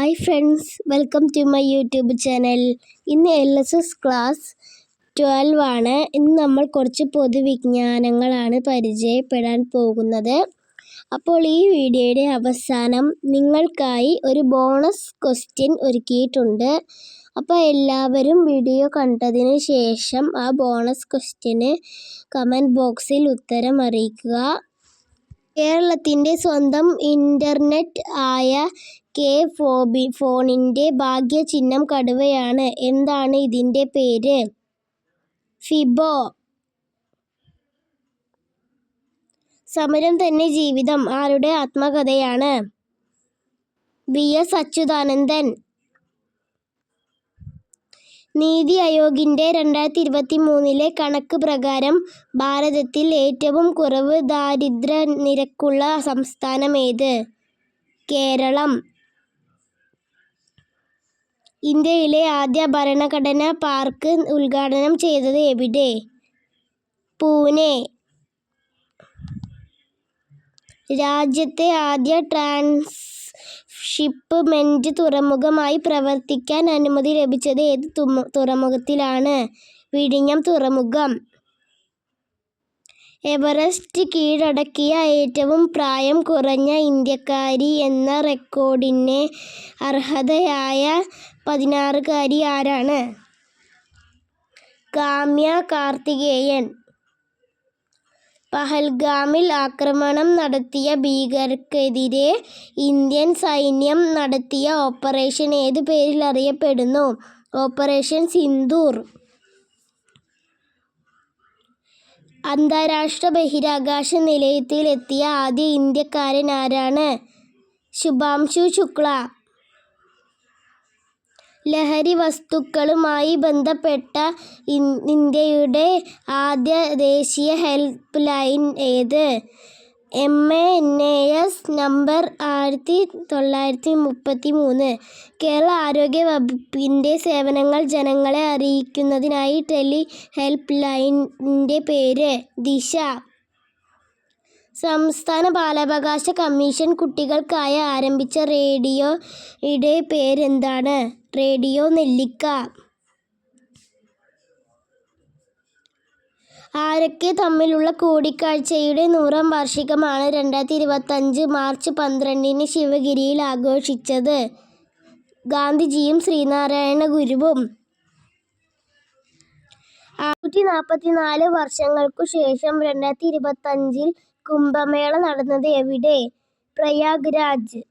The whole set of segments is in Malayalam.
Hi friends, welcome to my YouTube channel. ഇന്ന് LSS ക്ലാസ് 12 ആണ്. ഇന്ന് നമ്മൾ കുറച്ച് പൊതുവിജ്ഞാനങ്ങളാണ് പരിചയപ്പെടാൻ പോകുന്നത്. അപ്പോൾ ഈ വീഡിയോയുടെ അവസാനം നിങ്ങൾക്കായി ഒരു ബോണസ് ക്വസ്റ്റ്യൻ ഒരുക്കിയിട്ടുണ്ട്. അപ്പോൾ എല്ലാവരും വീഡിയോ കണ്ടതിന് ശേഷം ആ ബോണസ് ക്വസ്റ്റ്യന് കമൻറ്റ് ബോക്സിൽ ഉത്തരം അറിയിക്കുക. കേരളത്തിൻ്റെ സ്വന്തം ഇൻ്റർനെറ്റ് ആയ ഫോണിൻ്റെ ഭാഗ്യചിഹ്നം കടുവയാണ്. എന്താണ് ഇതിൻ്റെ പേര്? ഫിബോ. സമരം തന്നെ ജീവിതം ആരുടെ ആത്മകഥയാണ്? VS അച്യുതാനന്ദൻ. നീതി ആയോഗിൻ്റെ 2023 കണക്ക് പ്രകാരം ഭാരതത്തിൽ ഏറ്റവും കുറവ് ദാരിദ്ര്യ നിരക്കുള്ള സംസ്ഥാനം ഏത്? കേരളം. ഇന്ത്യയിലെ ആദ്യ ഭരണഘടനാ പാർക്ക് ഉദ്ഘാടനം ചെയ്തത് എവിടെ? പൂനെ. രാജ്യത്തെ ആദ്യ ട്രാൻസ്ഷിപ്മെന്റ് തുറമുഖമായി പ്രവർത്തിക്കാൻ അനുമതി ലഭിച്ചത് ഏത് തുറമുഖത്തിലാണ്? വിഴിഞ്ഞം തുറമുഖം. എവറസ്റ്റ് കീഴടക്കിയ ഏറ്റവും പ്രായം കുറഞ്ഞ ഇന്ത്യക്കാരി എന്ന റെക്കോർഡിന് അർഹതയായ 16-കാരി ആരാണ്? കാമ്യ കാർത്തികേയൻ. പഹൽഗാമിൽ ആക്രമണം നടത്തിയ ഭീകരർക്കെതിരെ ഇന്ത്യൻ സൈന്യം നടത്തിയ ഓപ്പറേഷൻ ഏത് പേരിൽ അറിയപ്പെടുന്നു? ഓപ്പറേഷൻ സിന്ദൂർ. അന്താരാഷ്ട്ര ബഹിരാകാശ നിലയത്തിൽ എത്തിയ ആദ്യ ഇന്ത്യക്കാരൻ ആരാണ്? ശുഭാംശു ശുക്ല. ലഹരി വസ്തുക്കളുമായി ബന്ധപ്പെട്ട ഇന്ത്യയുടെ ആദ്യ ദേശീയ ഹെൽപ്പ് ലൈൻ ഏത്? MANAS number 1933. കേരള ആരോഗ്യ വകുപ്പിൻ്റെ സേവനങ്ങൾ ജനങ്ങളെ അറിയിക്കുന്നതിനായി ടെലി ഹെൽപ്പ് ലൈനിൻ്റെ പേര്? ദിശ. സംസ്ഥാന ബാലാവകാശ കമ്മീഷൻ കുട്ടികൾക്കായി ആരംഭിച്ച റേഡിയോയുടെ പേരെന്താണ്? റേഡിയോ നെല്ലിക്ക. ആരൊക്കെ തമ്മിലുള്ള കൂടിക്കാഴ്ചയുടെ 100ാം വാർഷികമാണ് 2025 മാർച്ച് 12 ശിവഗിരിയിൽ ആഘോഷിച്ചത്? ഗാന്ധിജിയും ശ്രീനാരായണ ഗുരുവും. 644 വർഷങ്ങൾക്കു ശേഷം 2025 കുംഭമേള നടന്നത് എവിടെ? പ്രയാഗ്രാജ്.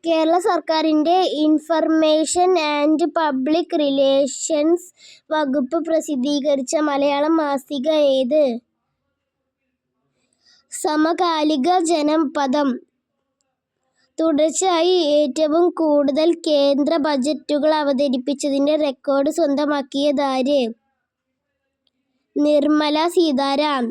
കേരള സർക്കാരിൻ്റെ ഇൻഫർമേഷൻ ആൻഡ് പബ്ലിക് റിലേഷൻസ് വകുപ്പ് പ്രസിദ്ധീകരിച്ച മലയാളം മാസിക ഏത്? സമകാലിക ജനപദം. തുടർച്ചയായി ഏറ്റവും കൂടുതൽ കേന്ദ്ര ബജറ്റുകൾ അവതരിപ്പിച്ചതിൻ്റെ റെക്കോർഡ് സ്വന്തമാക്കിയതാര്? നിർമ്മല സീതാരാമൻ.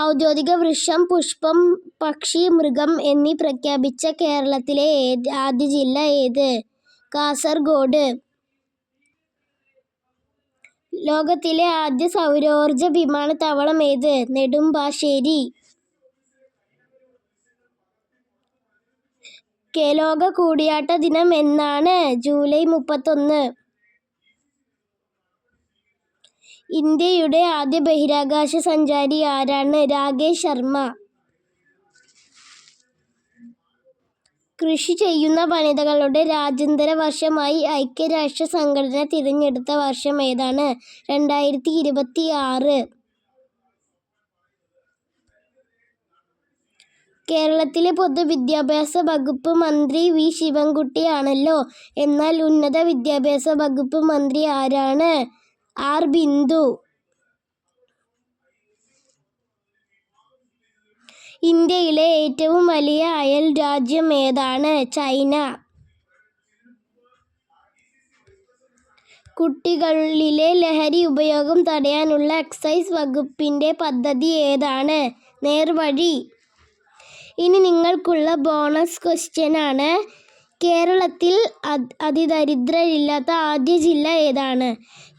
ഔദ്യോഗിക വൃക്ഷം, പുഷ്പം, പക്ഷി, മൃഗം എന്നീ പ്രഖ്യാപിച്ച കേരളത്തിലെ ആദ്യ ജില്ല ഏത്? കാസർഗോഡ്. ലോകത്തിലെ ആദ്യ സൗരോർജ വിമാനത്താവളം ഏത്? നെടുമ്പാശ്ശേരി. ലോക കൂടിയാട്ട ദിനം എന്നാണ്? ജൂലൈ 31. ഇന്ത്യയുടെ ആദ്യ ബഹിരാകാശ സഞ്ചാരി ആരാണ്? രാകേഷ് ശർമ്മ. കൃഷി ചെയ്യുന്ന വനിതകളുടെ രാജ്യാന്തര വർഷമായി ഐക്യരാഷ്ട്ര സംഘടന തിരഞ്ഞെടുത്ത വർഷം ഏതാണ്? 2026. കേരളത്തിലെ പൊതുവിദ്യാഭ്യാസ വകുപ്പ് മന്ത്രി V ശിവൻകുട്ടി ആണല്ലോ. എന്നാൽ ഉന്നത വിദ്യാഭ്യാസ വകുപ്പ് മന്ത്രി ആരാണ്? R ബിന്ദു. ഇന്ത്യയിലെ ഏറ്റവും വലിയ അയൽ രാജ്യം ഏതാണ്? ചൈന. കുട്ടികളിലെ ലഹരി ഉപയോഗം തടയാനുള്ള എക്സൈസ് വകുപ്പിൻ്റെ പദ്ധതി ഏതാണ്? നേർവഴി. ഇനി നിങ്ങൾക്കുള്ള ബോണസ് ക്വസ്റ്റ്യനാണ്. കേരളത്തിൽ അതിദരിദ്രരില്ലാത്ത ആദ്യ ജില്ല ഏതാണ്?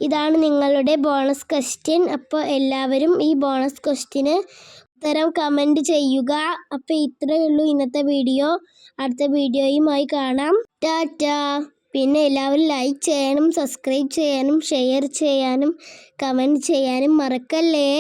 ഇതാണ് നിങ്ങളുടെ ബോണസ് ക്വസ്റ്റ്യൻ. അപ്പോൾ എല്ലാവരും ഈ ബോണസ് ക്വസ്റ്റ്യന് ഉത്തരം കമൻറ്റ് ചെയ്യുക. അപ്പോൾ ഇത്രയേ ഉള്ളൂ ഇന്നത്തെ വീഡിയോ. അടുത്ത വീഡിയോയുമായി കാണാം. ടാറ്റാ. പിന്നെ എല്ലാവരും ലൈക്ക് ചെയ്യാനും സബ്സ്ക്രൈബ് ചെയ്യാനും ഷെയർ ചെയ്യാനും കമൻറ്റ് ചെയ്യാനും മറക്കല്ലേ.